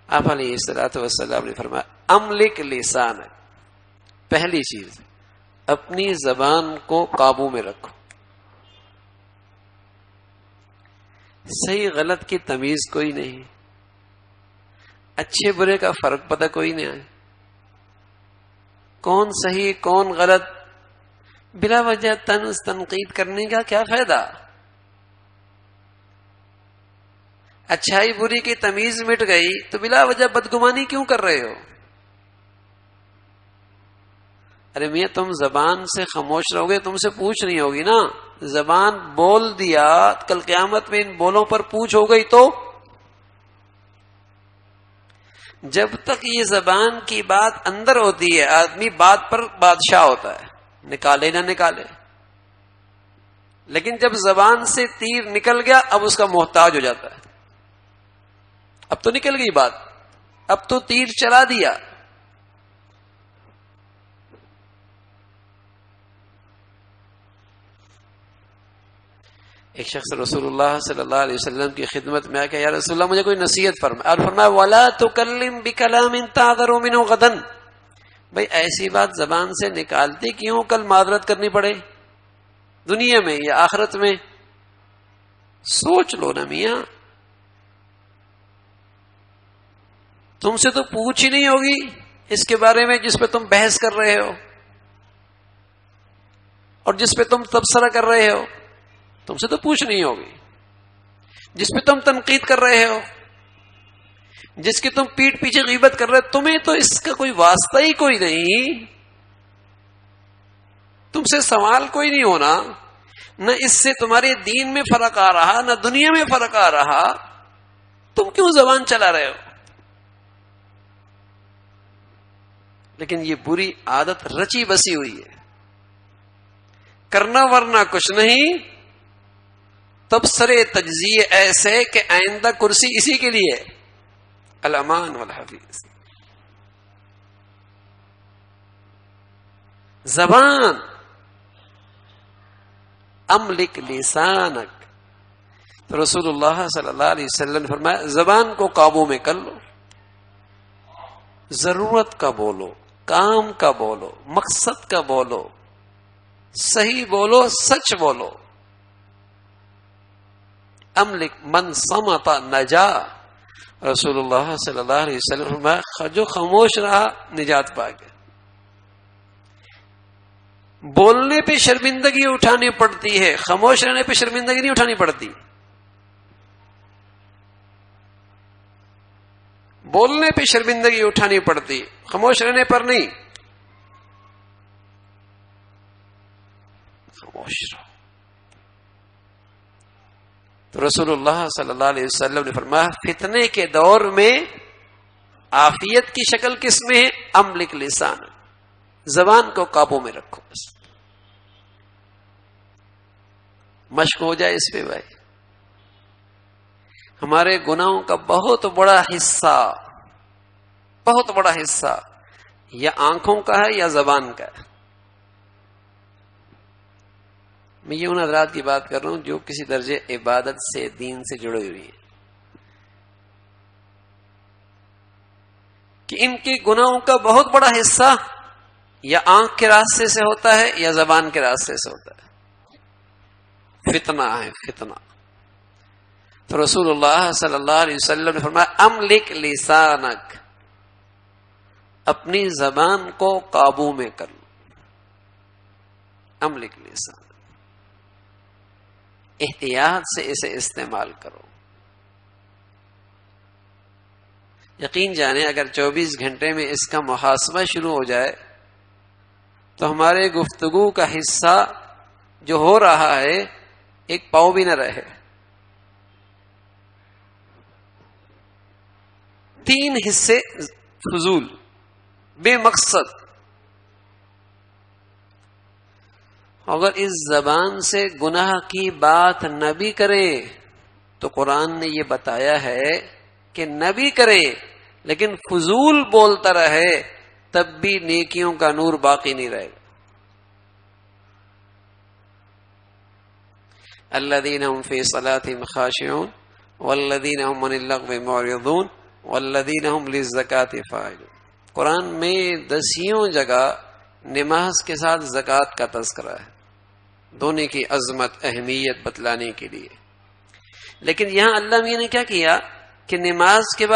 آپ علیہ الصلوۃ والسلام نے فرمایا املک لسانک، پہلی چیز اپنی زبان کو قابو میں رکھو، صحیح غلط کی تمیز کوئی نہیں، اچھے برے کا فرق پتہ کوئی نہیں ہے، کون صحیح کون غلط، بلا وجہ طنز تنقید کرنے کا کیا فائدہ؟ اچھائی بری کی تمیز مٹ گئی تو بلا وجہ بدگمانی کیوں کر رہے ہو؟ ارے میاں تم زبان سے خاموش رہو گے، تم سے پوچھ نہیں ہوگی نا، زبان بول دیا، کل قیامت میں ان بولوں پر پوچھ ہو گئی تو؟ جب تک یہ زبان کی بات اندر ہوتی ہے آدمی بات پر بادشاہ ہوتا ہے، نکالے نہ نکالے، لیکن جب زبان سے تیر نکل گیا اب اس کا محتاج ہو جاتا ہے، اب تو نکل گئی بات، اب تو تیر چلا دیا۔ ایک شخص رسول اللہ صلی اللہ علیہ وسلم کی خدمت میں آ کے یا رسول اللہ مجھے کوئی نصیحت فرمائے، اور فرمایا وَلَا تُكَلِّمْ بِكَلَامٍ تَعْذَرُ مِنْهُ غَدًا، بھئی ایسی بات زبان سے نکالتی کیوں کل معذرت کرنی پڑے، دنیا میں یا آخرت میں؟ سوچ لو نا میاں، تم سے تو پوچھ ہی نہیں ہوگی اس کے بارے میں جس پہ تم بحث کر رہے ہو اور جس پہ تم تبصرہ کر رہے ہو، تم سے تو پوچھ نہیں ہوگی، جس پہ تم تنقید کر رہے ہو، جس کی تم پیٹھ پیچھے غیبت کر رہے ہو، تمہیں تو اس کا کوئی واسطہ ہی کوئی نہیں، تم سے سوال کوئی نہیں ہونا، نہ اس سے تمہارے دین میں فرق آ رہا نہ دنیا میں فرق آ رہا، تم کیوں زبان چلا رہے ہو؟ لیکن یہ بری عادت رچی بسی ہوئی ہے، کرنا ورنہ کچھ نہیں، تبصرے تجزیے ایسے کہ آئندہ کرسی اسی کے لیے، الامان والحفیظ۔ زبان املک لسانک، تو رسول اللہ صلی اللہ علیہ وسلم نے فرمایا زبان کو قابو میں کر لو، ضرورت کا بولو، کام کا بولو، مقصد کا بولو، صحیح بولو، سچ بولو۔ املک من صمت نجا، رسول اللہ صلی اللہ علیہ وسلم جو خاموش رہا نجات پا گیا۔ بولنے پہ شرمندگی اٹھانی پڑتی ہے، خاموش رہنے پہ شرمندگی نہیں اٹھانی پڑتی، بولنے پہ شرمندگی اٹھانی پڑتی، خاموش رہنے پر نہیں، خاموش رہو۔ تو رسول اللہ صلی اللہ علیہ وسلم نے فرمایا فتنے کے دور میں عافیت کی شکل کس میں ہے؟ املک لسان، زبان کو قابو میں رکھو، بس مشق ہو جائے اس پہ بھائی۔ ہمارے گناہوں کا بہت بڑا حصہ یا آنکھوں کا ہے یا زبان کا ہے۔ میں یہ ان حضرات کی بات کر رہا ہوں جو کسی درجے عبادت سے دین سے جڑے ہوئے ہیں کہ ان کے گناہوں کا بہت بڑا حصہ یا آنکھ کے راستے سے ہوتا ہے یا زبان کے راستے سے ہوتا ہے۔ فتنہ ہے فتنہ۔ تو رسول اللہ صلی اللہ علیہ وسلم نے فرمایا املک لسانک، اپنی زبان کو قابو میں کر لو، املک لسانک، احتیاط سے اسے استعمال کرو۔ یقین جانے اگر 24 گھنٹے میں اس کا محاسبہ شروع ہو جائے تو ہمارے گفتگو کا حصہ جو ہو رہا ہے ایک پاؤ بھی نہ رہے۔ 3 حصے فضول، بے مقصد۔ اگر اس زبان سے گناہ کی بات نہ بھی کرے تو قرآن نے یہ بتایا ہے کہ نہ بھی کرے لیکن فضول بولتا رہے تب بھی نیکیوں کا نور باقی نہیں رہے گا۔ الذین هم فی صلاتهم خاشعون والذین هم عن اللغو معرضون والذین هم للزکاة فاعلون. قرآن میں 10 جگہ نماز کے ساتھ زکوٰۃ کا تذکرہ ہے، دونوں کی عظمت اہمیت بتلانے کے لیے. لیکن یہاں اللہ میاں نے کیا کیا کہ نماز کے بعد